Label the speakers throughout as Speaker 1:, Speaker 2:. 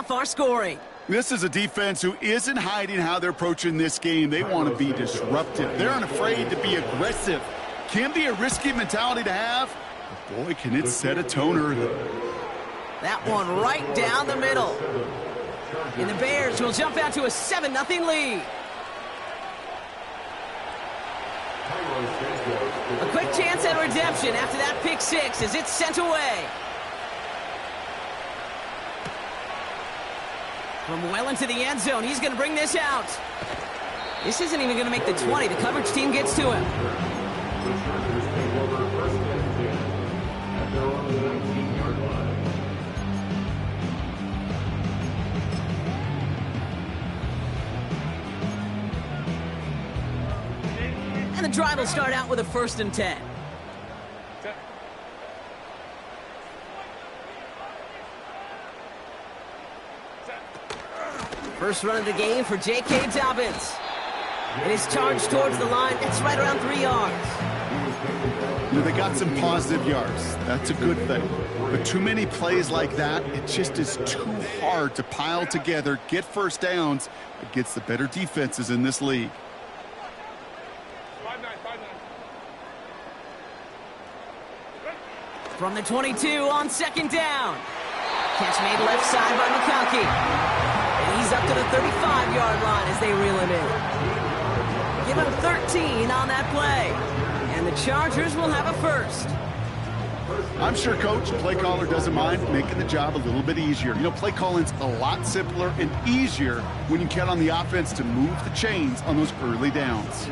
Speaker 1: far scoring.
Speaker 2: This is a defense who isn't hiding how they're approaching this game. They want to be disruptive. They're unafraid to be aggressive. Can be a risky mentality to have, but boy, can it set a tone early.
Speaker 1: That one right down the middle. And the Bears will jump out to a 7-0 lead. A quick chance at redemption after that pick six as it's sent away. From well into the end zone, he's going to bring this out. This isn't even going to make the 20. The coverage team gets to him. And the drive will start out with a 1st and 10. First run of the game for J.K. Dobbins. It is charged towards the line. It's right around 3 yards.
Speaker 2: You know, they got some positive yards. That's a good thing. But too many plays like that, it just is too hard to pile together, get first downs against the better defenses in this league.
Speaker 1: From the 22 on 2nd down. Catch made left side by McConkey. And he's up to the 35-yard line as they reel him in. Give him 13 on that play. And the Chargers will have a first.
Speaker 2: I'm sure Coach, play caller, doesn't mind making the job a little bit easier. You know, play calling's a lot simpler and easier when you count on the offense to move the chains on those early downs.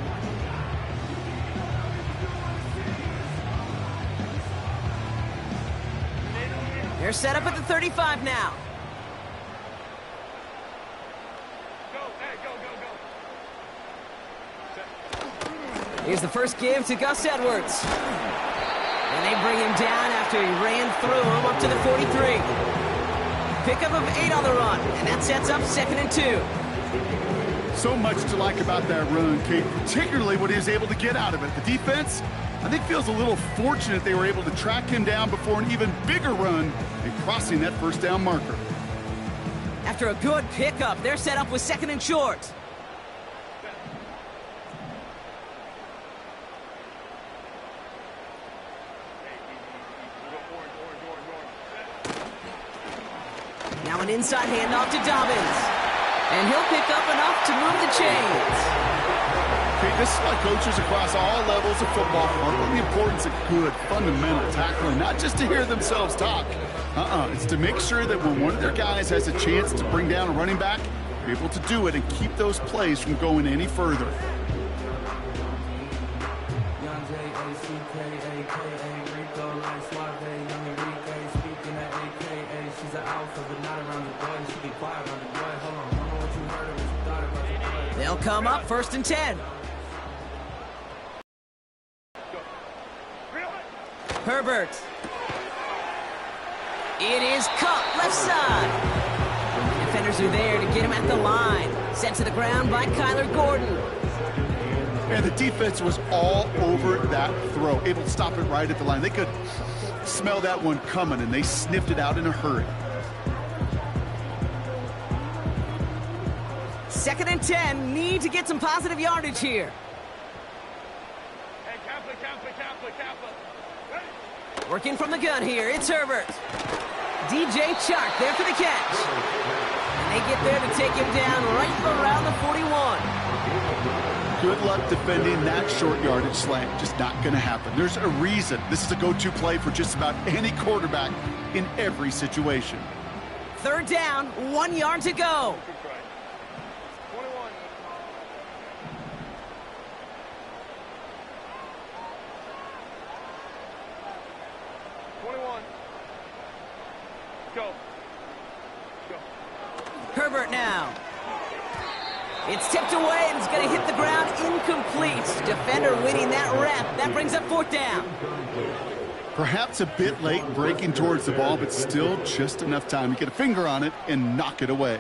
Speaker 1: They're set up at the 35 now. Here's the first give to Gus Edwards. And they bring him down after he ran through him up to the 43. Pickup of 8 on the run, and that sets up 2nd and 2.
Speaker 2: So much to like about that run, Kate, particularly what he was able to get out of it. The defense, I think, feels a little fortunate they were able to track him down before an even bigger run and crossing that 1st down marker.
Speaker 1: After a good pickup, they're set up with 2nd and short. Now an inside handoff to Dobbins. And he'll pick up enough to move the chains.
Speaker 2: Okay, this is why coaches across all levels of football are the importance of good, fundamental tackling, not just to hear themselves talk. It's to make sure that when one of their guys has a chance to bring down a running back, they're able to do it and keep those plays from going any further.
Speaker 1: They'll come up 1st and 10. Herbert. It is caught left side. Defenders are there to get him at the line. Sent to the ground by Kyler Gordon.
Speaker 2: And the defense was all over that throw, able to stop it right at the line. They could smell that one coming, and they sniffed it out in a hurry.
Speaker 1: 2nd and 10, need to get some positive yardage here.
Speaker 3: Hey, Kappa.
Speaker 1: Working from the gun here, it's Herbert. DJ Chark there for the catch. And they get there to take him down right around the 41.
Speaker 2: Good luck defending that short yardage slant. Just not going to happen. There's a reason. This is a go-to play for just about any quarterback in every situation.
Speaker 1: 3rd down, 1 yard to go.
Speaker 3: 21. Go.
Speaker 1: Herbert now. It's tipped away and it's going to hit the ground incomplete. Defender winning that rep. That brings up 4th down.
Speaker 2: Perhaps a bit late breaking towards the ball, but still just enough time to get a finger on it and knock it away.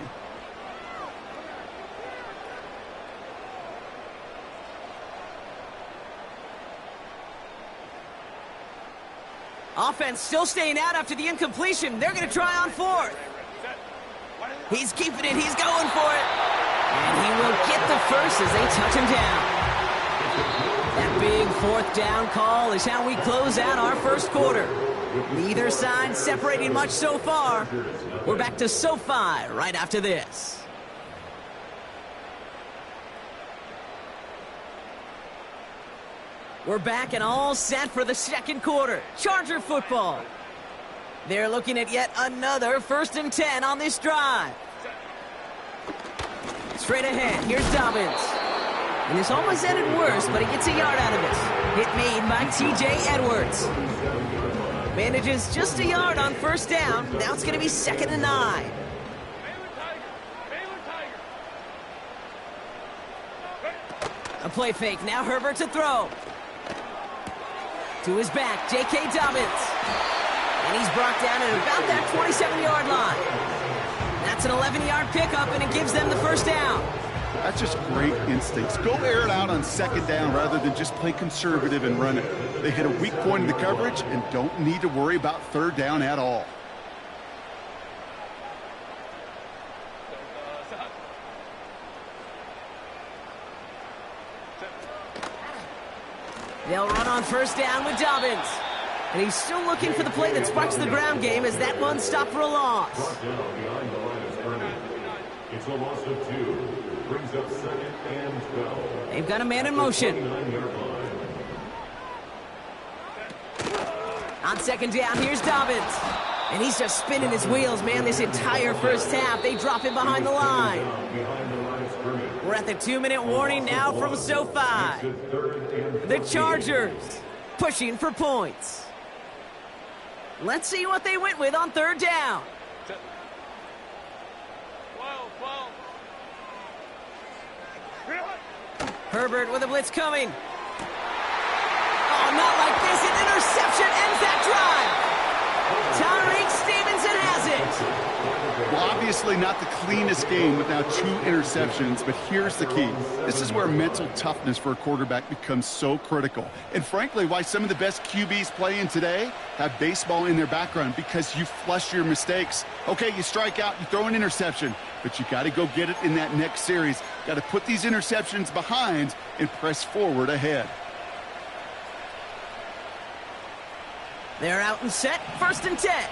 Speaker 1: Offense still staying out after the incompletion. They're going to try on 4th. He's keeping it. He's going for it. And he will get the first as they touch him down. That big fourth down call is how we close out our first quarter. Neither side separating much so far. We're back to SoFi right after this. We're back and all set for the second quarter. Charger football. They're looking at yet another 1st and 10 on this drive. Straight ahead, here's Dobbins. And this almost ended worse, but he gets a yard out of this. Hit made by T.J. Edwards. Manages just a yard on 1st down. Now it's going to be 2nd and 9. A play fake. Now Herbert to throw. To his back, J.K. Dobbins. And he's brought down at about that 27-yard line. That's an 11-yard pickup, and it gives them the 1st down.
Speaker 2: That's just great instincts. Go air it out on 2nd down rather than just play conservative and run it. They hit a weak point in the coverage and don't need to worry about 3rd down at all.
Speaker 1: They'll run on 1st down with Dobbins. And he's still looking for the play that sparks the ground game as that one stopped for a loss.
Speaker 4: It's a loss of 2. Brings up 2nd and 12.
Speaker 1: They've got a man in motion. On 2nd down, here's Dobbins. And he's just spinning his wheels, man, this entire 1st half. They drop him behind the line. We're at the 2-minute warning now from SoFi. The Chargers pushing for points. Let's see what they went with on 3rd down. Herbert with a blitz coming. Oh, not like this. An interception ends that drive. Tyreek Stevenson has it.
Speaker 2: Well, obviously not the cleanest game with now 2 interceptions, but here's the key. This is where mental toughness for a quarterback becomes so critical. And frankly, why some of the best QBs playing today have baseball in their background, because you flush your mistakes. Okay, you strike out, you throw an interception, but you got to go get it in that next series. Got to put these interceptions behind and press forward ahead.
Speaker 1: They're out and set. 1st and 10.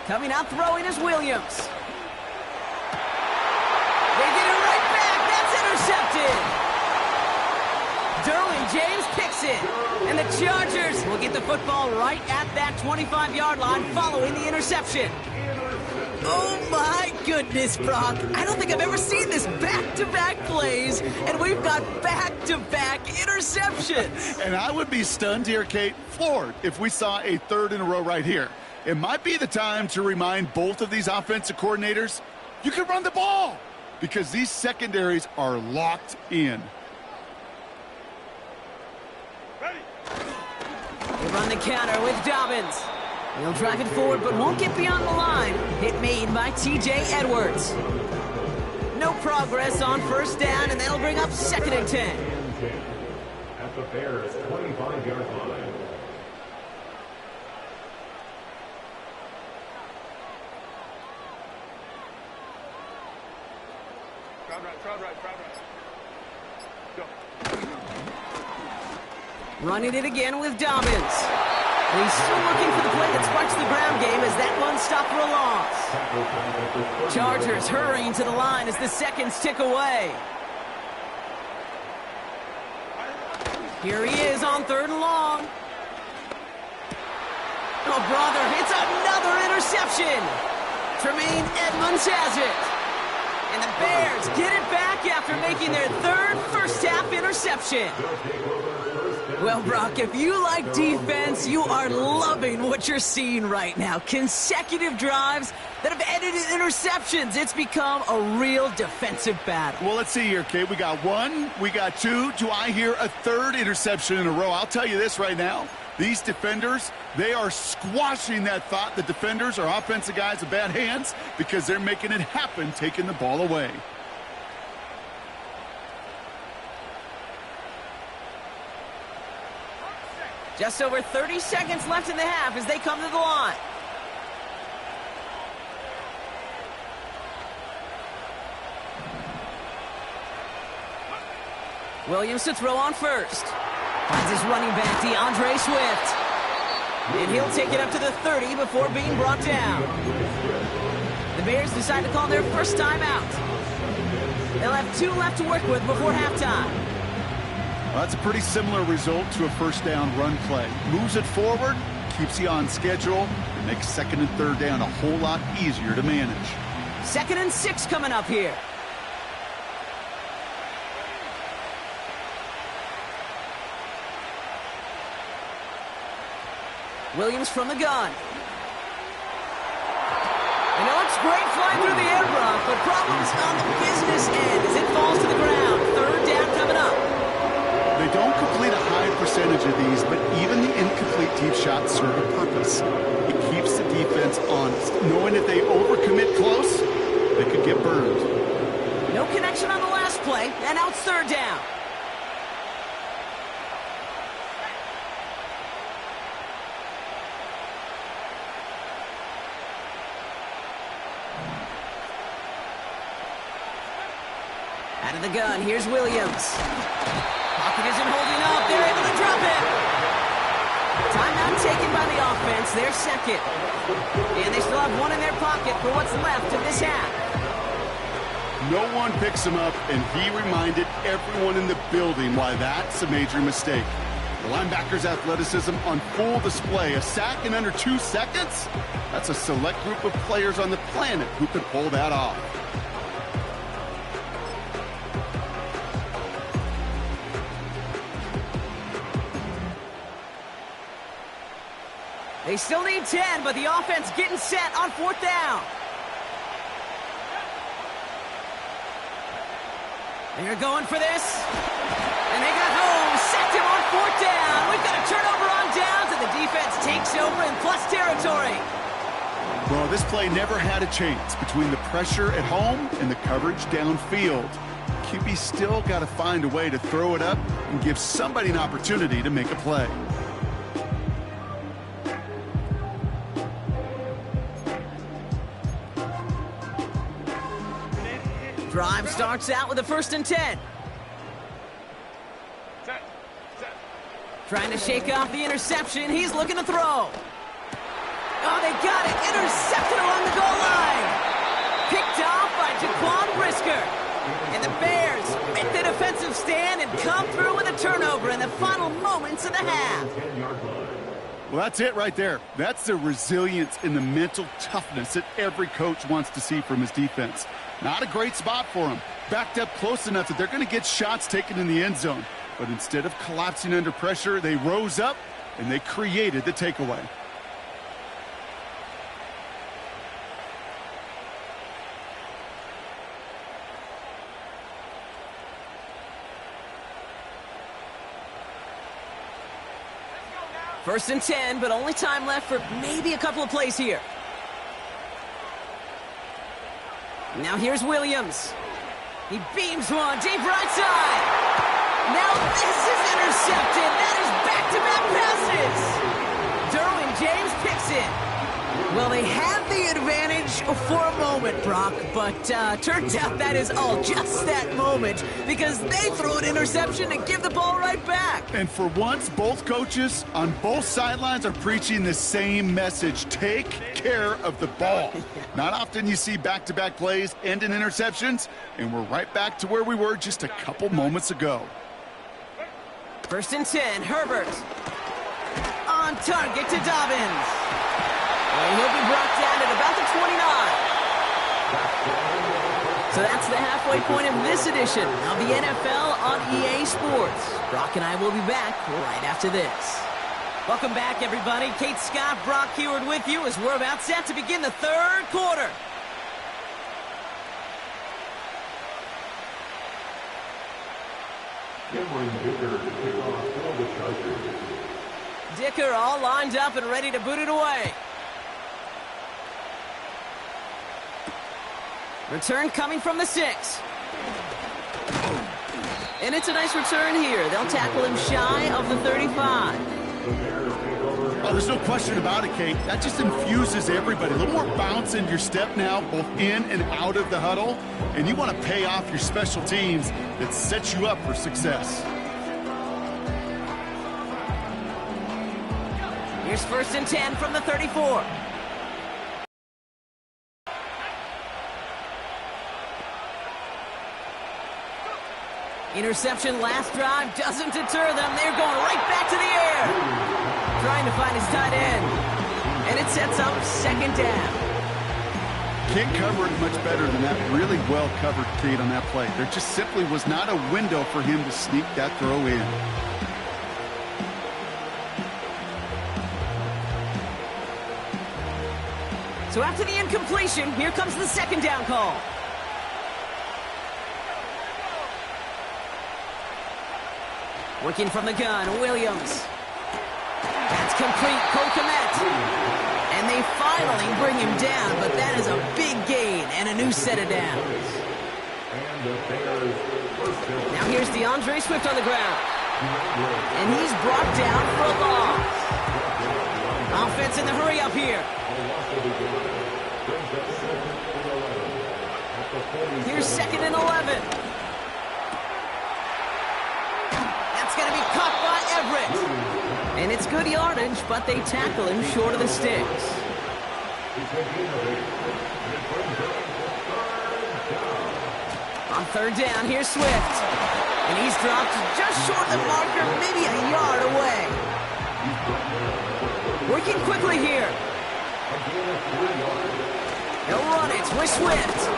Speaker 1: Coming out throwing is Williams. They get it right back. That's intercepted. Derwin James picks it. And the Chargers will get the football right at that 25-yard line following the interception. Oh, my goodness, Brock. I don't think I've ever seen this back-to-back plays, and we've got back-to-back interceptions.
Speaker 2: And I would be stunned here, Kate, floored, if we saw a 3rd in a row right here. It might be the time to remind both of these offensive coordinators, you can run the ball, because these secondaries are locked in.
Speaker 1: They run the counter with Dobbins. He'll drive it forward, but won't get beyond the line. Hit made by T.J. Edwards. No progress on 1st down, and that'll bring up 2nd and 10.
Speaker 4: At the Bears' 25-yard line.
Speaker 3: Crowd right. Go.
Speaker 1: Running it again with Dobbins. And he's still looking for the play that sparks the ground game as that one stopped for a loss. Chargers hurrying to the line as the seconds tick away. Here he is on 3rd and long. Oh, brother, it's another interception. Tremaine Edmonds has it. And the Bears get it back after making their 3rd first-half interception. Well, Brock, if you like defense, you are loving what you're seeing right now. Consecutive drives that have ended in interceptions. It's become a real defensive battle.
Speaker 2: Well, let's see here, Kate. We got 1, we got 2. Do I hear a 3rd interception in a row? I'll tell you this right now. These defenders, they are squashing that thought. The defenders are offensive guys with bad hands because they're making it happen, taking the ball away.
Speaker 1: Just over 30 seconds left in the half as they come to the line. Williams to throw on first. Finds his running back, DeAndre Swift. And he'll take it up to the 30 before being brought down. The Bears decide to call their first time out. They'll have 2 left to work with before halftime.
Speaker 2: Well, that's a pretty similar result to a first down run play. Moves it forward, keeps you on schedule, and makes second and third down a whole lot easier to manage.
Speaker 1: 2nd and 6 coming up here. Williams from the gun. And it looks great flying through the air, Brock, but problems on the business end as it falls to the ground. 3rd down coming up.
Speaker 2: They don't complete a high percentage of these, but even the incomplete deep shots serve a purpose. It keeps the defense honest, knowing if they overcommit close, they could get burned.
Speaker 1: No connection on the last play, and now it's 3rd down. Out of the gun, here's Williams. Pocket isn't holding up. They're able to drop it. Timeout taken by the offense. They're second. And they still have 1 in their pocket for what's left of this half.
Speaker 2: No one picks him up, and he reminded everyone in the building why that's a major mistake. The linebacker's athleticism on full display. A sack in under 2 seconds? That's a select group of players on the planet who could pull that off.
Speaker 1: They still need 10, but the offense getting set on 4th down. They're going for this. And they got home. Sacked him on 4th down. We've got a turnover on downs, and the defense takes over in plus territory.
Speaker 2: Well, this play never had a chance between the pressure at home and the coverage downfield. QB still got to find a way to throw it up and give somebody an opportunity to make a play.
Speaker 1: Drive starts out with a 1st and 10.
Speaker 3: Set.
Speaker 1: Trying to shake off the interception. He's looking to throw. Oh, they got it. Intercepted along the goal line. Picked off by Jaquan Brisker. And the Bears make the defensive stand and come through with a turnover in the final moments of the half.
Speaker 2: Well, that's it right there. That's the resilience and the mental toughness that every coach wants to see from his defense. Not a great spot for him. Backed up close enough that they're going to get shots taken in the end zone. But instead of collapsing under pressure, they rose up and they created the takeaway.
Speaker 1: First and 10, but only time left for maybe a couple of plays here. Now here's Williams. He beams one deep right side. Now this is intercepted. That is back-to-back passes. Derwin James picks it. Well, they have the advantage for a moment, Brock, but turns out that is all just that moment because they throw an interception and give the ball right back.
Speaker 2: And for once, both coaches on both sidelines are preaching the same message. Take care of the ball. Not often you see back-to-back plays end in interceptions, and we're right back to where we were just a couple moments ago.
Speaker 1: First and 10, Herbert. On target to Dobbins. And he'll be brought down at about the 29. So that's the halfway point of this edition of the NFL on EA Sports. Brock and I will be back right after this. Welcome back, everybody. Kate Scott, Brock Heward with you as we're about set to begin the 3rd quarter. Dicker all lined up and ready to boot it away. Return coming from the 6. And it's a nice return here. They'll tackle him shy of the 35.
Speaker 2: Oh, there's no question about it, Kate. That just infuses everybody. A little more bounce in your step now, both in and out of the huddle. And you want to pay off your special teams that sets you up for success.
Speaker 1: Here's 1st and 10 from the 34. Interception last drive doesn't deter them. They're going right back to the air. Trying to find his tight end. And it sets up 2nd down.
Speaker 2: Can't cover it much better than that. Really well covered, Kate, on that play. There just simply was not a window for him to sneak that throw in.
Speaker 1: So after the incompletion, here comes the 2nd down call. Working from the gun, Williams. That's complete, Komet. And they finally bring him down, but that is a big gain and a new set of downs. Now here's DeAndre Swift on the ground. And he's brought down for a loss. Offense in the hurry up here. Here's 2nd and 11. That's going to be caught by Everett. And it's good yardage, but they tackle him short of the sticks. On 3rd down, here's Swift. And he's dropped just short of the marker, maybe a yard away. Working quickly here. They'll run it with Swift.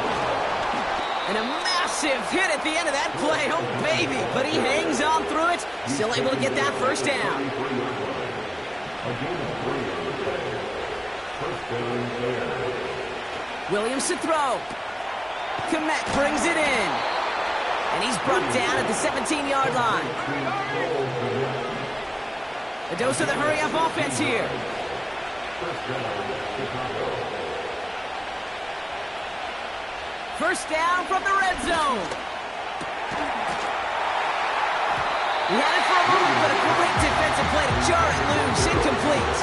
Speaker 1: And a massive hit at the end of that play. Oh, baby. But he hangs on through it. Still able to get that 1st down. Williams to throw. Komet brings it in. And he's brought down at the 17-yard line. A dose of the hurry-up offense here. First down from the red zone. He had it for a moment, but a great defensive play to jar it loose. Incomplete.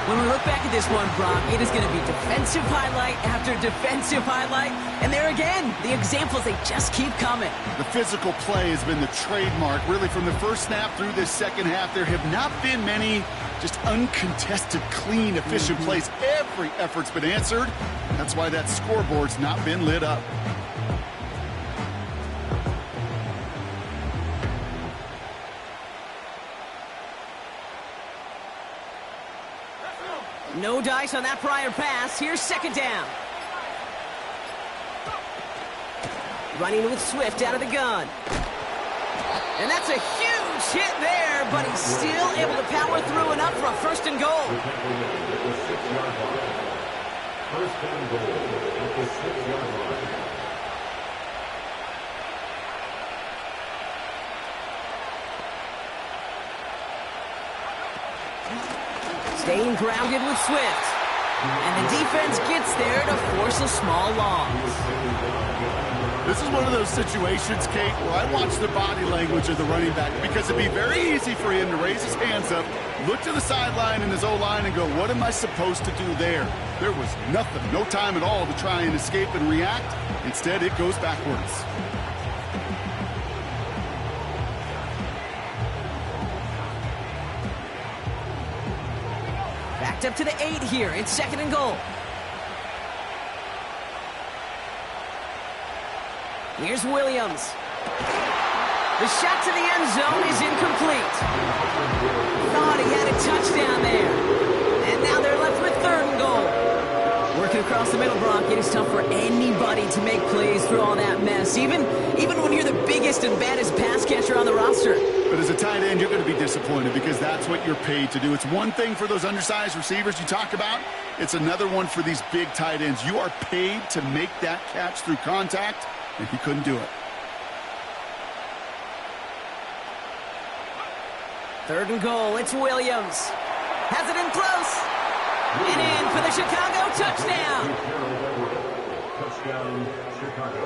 Speaker 1: When we look back at this one, Brock, it is going to be defensive highlight after defensive highlight. And there again, the examples, they just keep coming.
Speaker 2: The physical play has been the trademark. Really, from the first snap through this 2nd half, there have not been many just uncontested, clean, efficient plays. Every effort's been answered. That's why that scoreboard's not been lit up.
Speaker 1: No dice on that prior pass. Here's 2nd down. Running with Swift out of the gun. And that's a huge hit there, but he's still able to power through enough for a 1st and goal. Staying grounded with Swift. And the defense gets there to force a small loss.
Speaker 2: This is one of those situations, Kate, where I watch the body language of the running back, because it'd be very easy for him to raise his hands up, look to the sideline in his O-line and go, what am I supposed to do there? There was nothing, no time at all to try and escape and react. Instead, it goes backwards.
Speaker 1: Backed up to the 8 here. It's 2nd and goal. Here's Williams. The shot to the end zone is incomplete. Thought he had a touchdown there. And now they're left with 3rd and goal. Working across the middle, Brock, it is tough for anybody to make plays through all that mess, even when you're the biggest and baddest pass catcher on the roster.
Speaker 2: But as a tight end, you're going to be disappointed because that's what you're paid to do. It's one thing for those undersized receivers you talk about. It's another one for these big tight ends. You are paid to make that catch through contact, and he couldn't do it.
Speaker 1: 3rd and goal. It's Williams. Has it in close. And in for the Chicago touchdown.
Speaker 4: Touchdown, Chicago.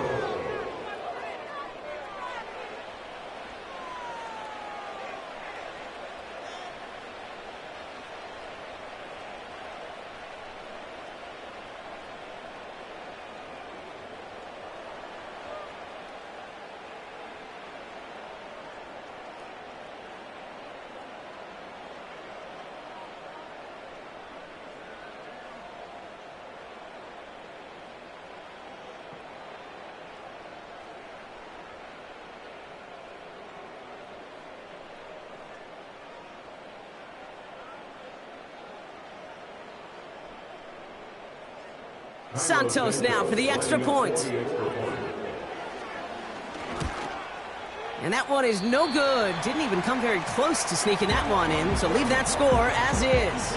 Speaker 1: Santos now for the extra point. And that one is no good. Didn't even come very close to sneaking that one in, so leave that score as is.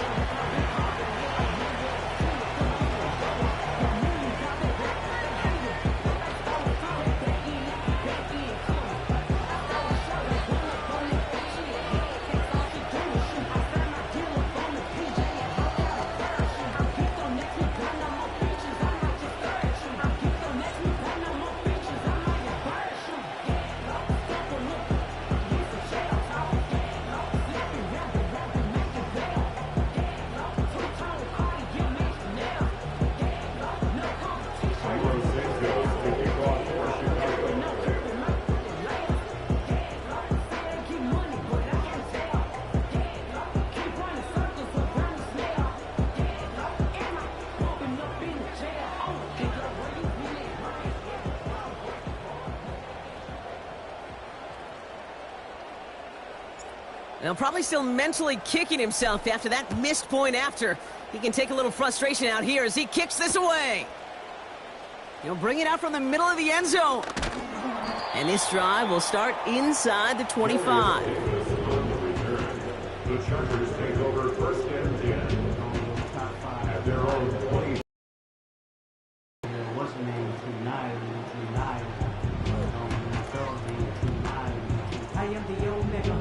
Speaker 1: Now, probably still mentally kicking himself after that missed point after. He can take a little frustration out here as he kicks this away. He'll bring it out from the middle of the end zone. And this drive will start inside the 25.
Speaker 4: The Chargers take over first and 10 at their own 20.
Speaker 5: What's the name? Tonight. I am the Omega.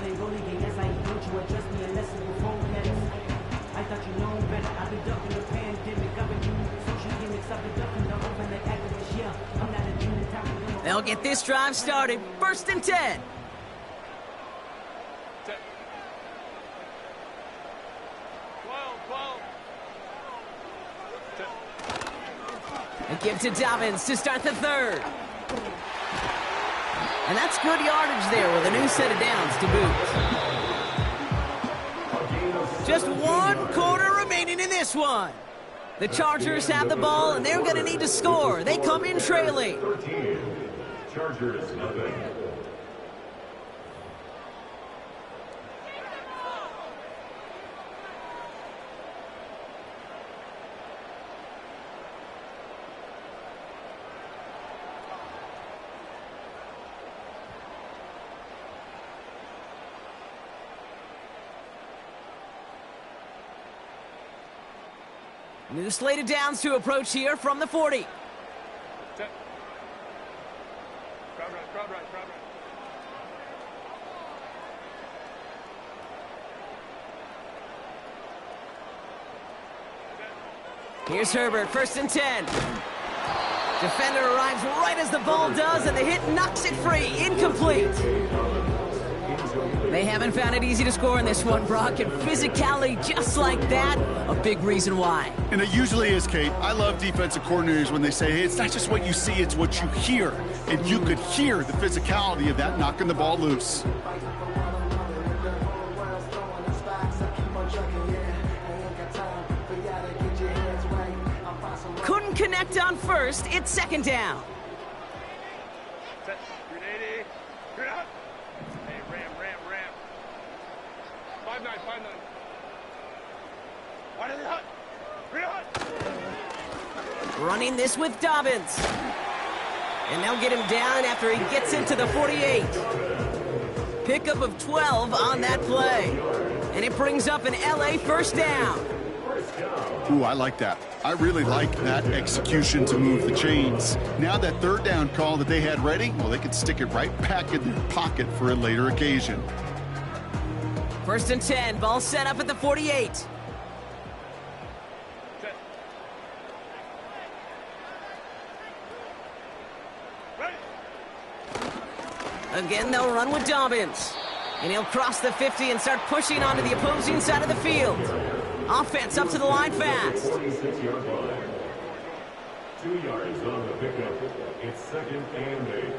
Speaker 5: DJ rolling game as I don't you address me unless it's before letters. I thought you know better. I've been ducking the pandemic. I've been social gimmicks. I've been ducking the overlay activists. Yeah, I'm not a junior town.
Speaker 1: They'll get this drive started. First and 10.
Speaker 3: 12.
Speaker 1: A give to Dobbins to start the third. And that's good yardage there with a new set of downs to boot. Just 1 quarter remaining in this one. The Chargers have the ball, and they're going to need to score. They come in trailing.
Speaker 4: 13. Chargers nothing.
Speaker 1: New slate of downs to approach here from the 40.
Speaker 3: Crowd right.
Speaker 1: Here's Herbert, first and 10. Defender arrives right as the ball does, and the hit knocks it free. Incomplete. They haven't found it easy to score in this one, Brock, and physicality just like that, a big reason why.
Speaker 2: And it usually is, Kate. I love defensive coordinators when they say, hey, it's not just what you see, it's what you hear. And you could hear the physicality of that knocking the ball loose.
Speaker 1: Couldn't connect on first. It's second down.
Speaker 3: Set. 380. Good out. Hey, ram. 5-9. Why did they hut?
Speaker 1: Running this with Dobbins. And they'll get him down after he gets into the 48. Pickup of 12 on that play. And it brings up an LA first down.
Speaker 2: Ooh, I like that. I really like that execution to move the chains. Now that third down call that they had ready, well, they could stick it right back in their pocket for a later occasion.
Speaker 1: First and 10, ball set up at the 48.
Speaker 3: Set. Ready.
Speaker 1: Again, they'll run with Dobbins. And he'll cross the 50 and start pushing onto the opposing side of the field. Offense up to the line fast.
Speaker 4: 46-yard line. 2 yards on the pickup. It's second and 8.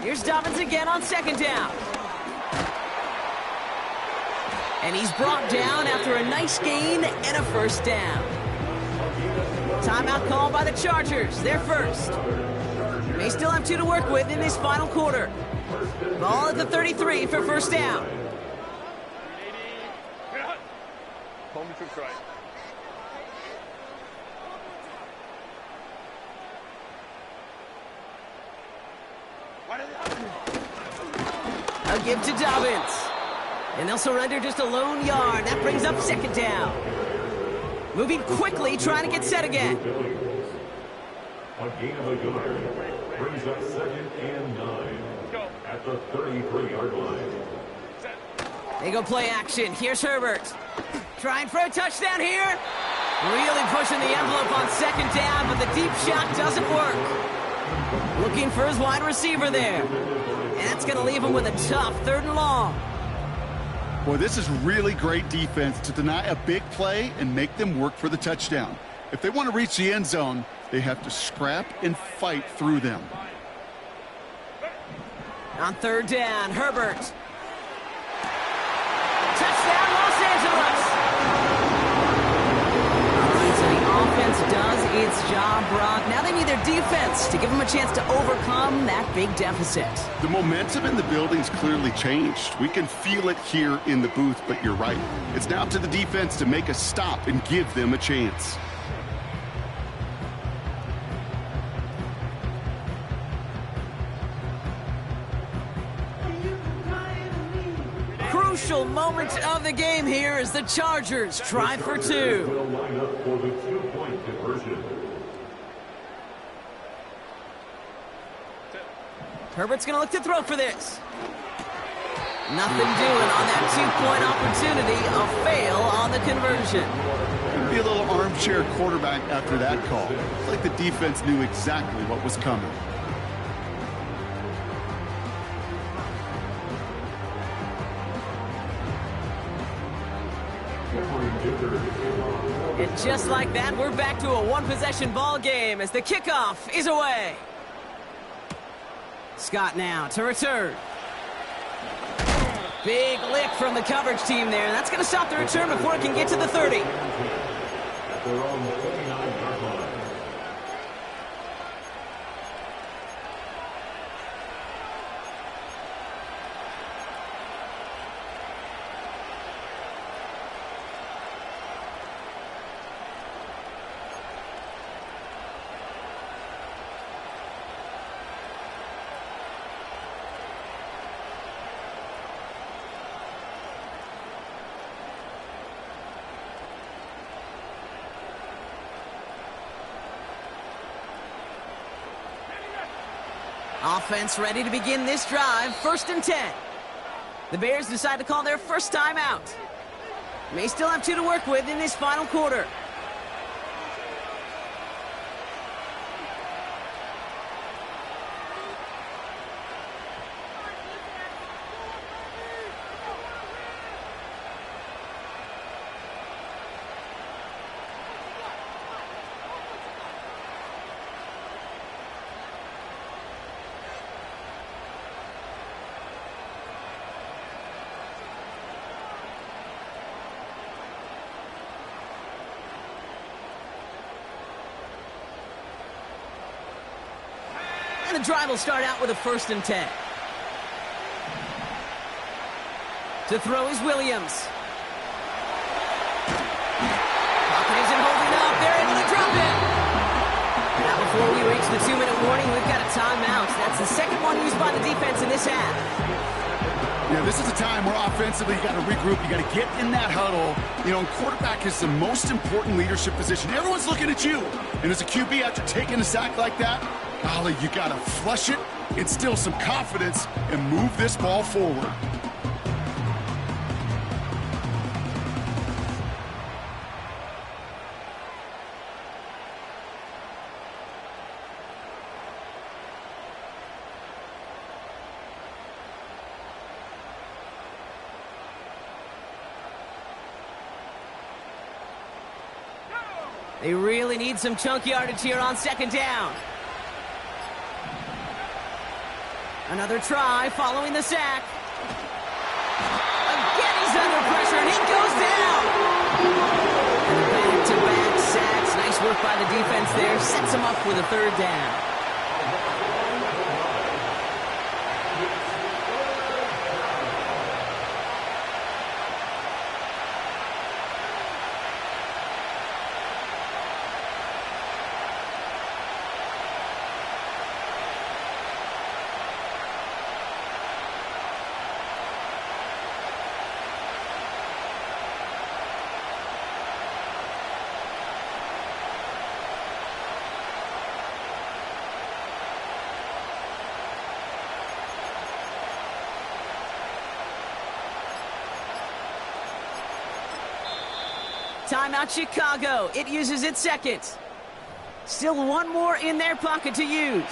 Speaker 1: Here's Dobbins again on second down. And he's brought down after a nice gain and a first down. Timeout called by the Chargers. They're first. They still have 2 to work with in this final quarter. Ball at the 33 for first down.
Speaker 3: 380. Good out. Home to try. Wide of the hut.
Speaker 1: A give to Dobbins. And they'll surrender just a lone yard. That brings up second down. Moving quickly, trying to get set again.
Speaker 4: A gain of a yard brings up 2nd and 9 at the 33-yard line.
Speaker 1: They go play action. Here's Herbert. Trying for a touchdown here. Really pushing the envelope on second down, but the deep shot doesn't work. Looking for his wide receiver there. And that's going to leave him with a tough 3rd and long.
Speaker 2: Boy, this is really great defense to deny a big play and make them work for the touchdown. If they want to reach the end zone, they have to scrap and fight through them.
Speaker 1: On 3rd down, Herbert. Touchdown, Los Angeles! All right, so the offense does its job, Brock. Now they need their defense to give them a chance to overcome that big deficit.
Speaker 2: The momentum in the building's clearly changed. We can feel it here in the booth, but you're right. It's now up to the defense to make a stop and give them a chance.
Speaker 1: Crucial moment of the game here as the Chargers try for 2.
Speaker 4: Will line up for the 2-point conversion.
Speaker 1: Herbert's going to look to throw for this. Nothing doing on that 2-point opportunity. A fail on the conversion.
Speaker 2: Be a little armchair quarterback after that call. It's like the defense knew exactly what was coming.
Speaker 1: And just like that, we're back to a one-possession ball game as the kickoff is away. Scott now to return. Big lick from the coverage team there. That's going to stop the return before it can get to the 30.
Speaker 4: At their own 29-yard line.
Speaker 1: Offense ready to begin this drive. 1st and 10. The Bears decide to call their first time out. May still have 2 to work with in this final quarter. And the drive will start out with a 1st and 10. To throw is Williams. Pocket isn't holding up. They're able to drop it. Now before we reach the 2-minute warning, we've got a timeout. That's the second one used by the defense in this half.
Speaker 2: Yeah, this is a time where offensively you got to regroup. You got to get in that huddle. You know, and quarterback is the most important leadership position. Everyone's looking at you. And as a QB, after taking a sack like that, golly, you got to flush it, instill some confidence, and move this ball forward.
Speaker 1: They really need some chunk yardage here on 2nd down. Another try following the sack. Again, he's under pressure, and he goes down. Back-to-back sacks. Nice work by the defense there. Sets him up with a 3rd down. Timeout Chicago. It uses its second. Still one more in their pocket to use.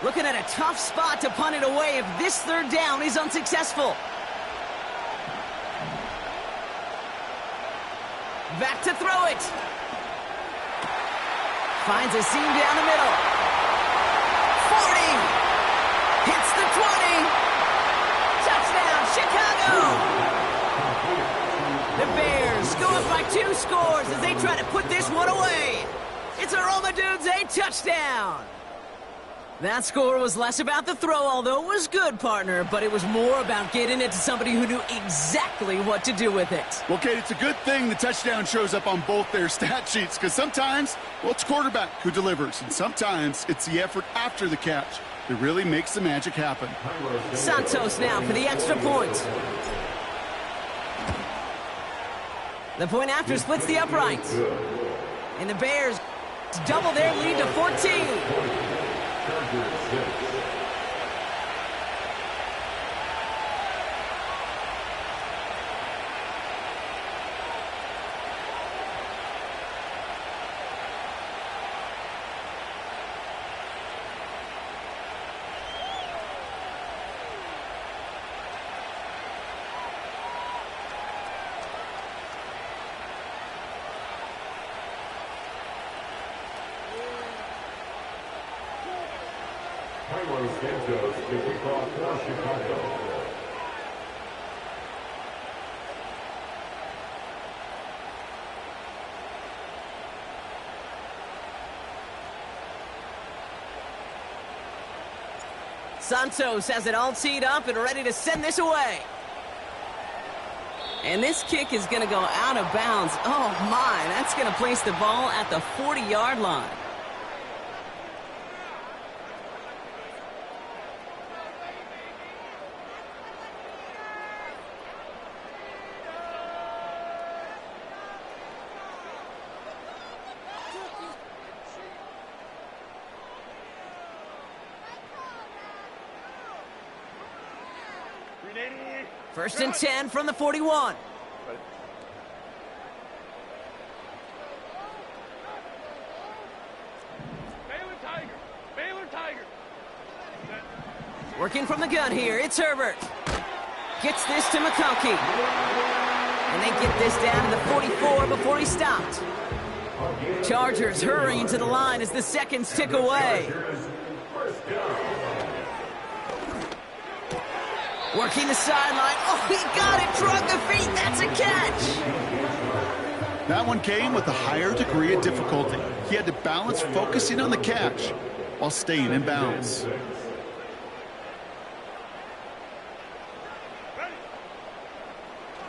Speaker 1: Looking at a tough spot to punt it away if this third down is unsuccessful. Back to throw it. Finds a seam down the middle. 40. Hits the 20. Touchdown, Chicago. The Bears go up by 2 scores as they try to put this one away. It's a Roma Dudes a touchdown. That score was less about the throw, although it was good, partner, but it was more about getting it to somebody who knew exactly what to do with it.
Speaker 2: Well, Kate, it's a good thing the touchdown shows up on both their stat sheets, because sometimes, well, it's quarterback who delivers, and sometimes it's the effort after the catch that really makes the magic happen.
Speaker 1: Santos now for the extra point. The point after splits the uprights. And the Bears double their lead to 14.
Speaker 4: Santos to kick off for Chicago.
Speaker 1: Santos has it all teed up and ready to send this away. And this kick is going to go out of bounds. Oh, my. That's going to place the ball at the 40-yard line. First and 10 from the 41.
Speaker 3: Baylor Tiger.
Speaker 1: Working from the gun here, it's Herbert. Gets this to McConkey. And they get this down to the 44 before he stopped. Chargers hurrying to the line as the seconds tick away. Working the sideline. Oh, he got it. Drug the feet. That's a catch.
Speaker 2: That one came with a higher degree of difficulty. He had to balance focusing on the catch while staying in bounds.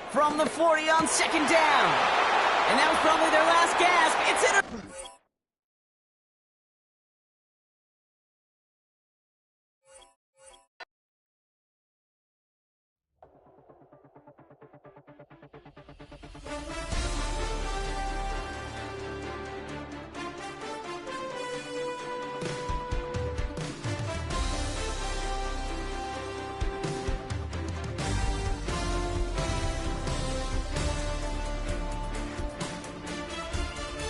Speaker 1: From the 40 on second down. And that was probably their last gasp. It's in a...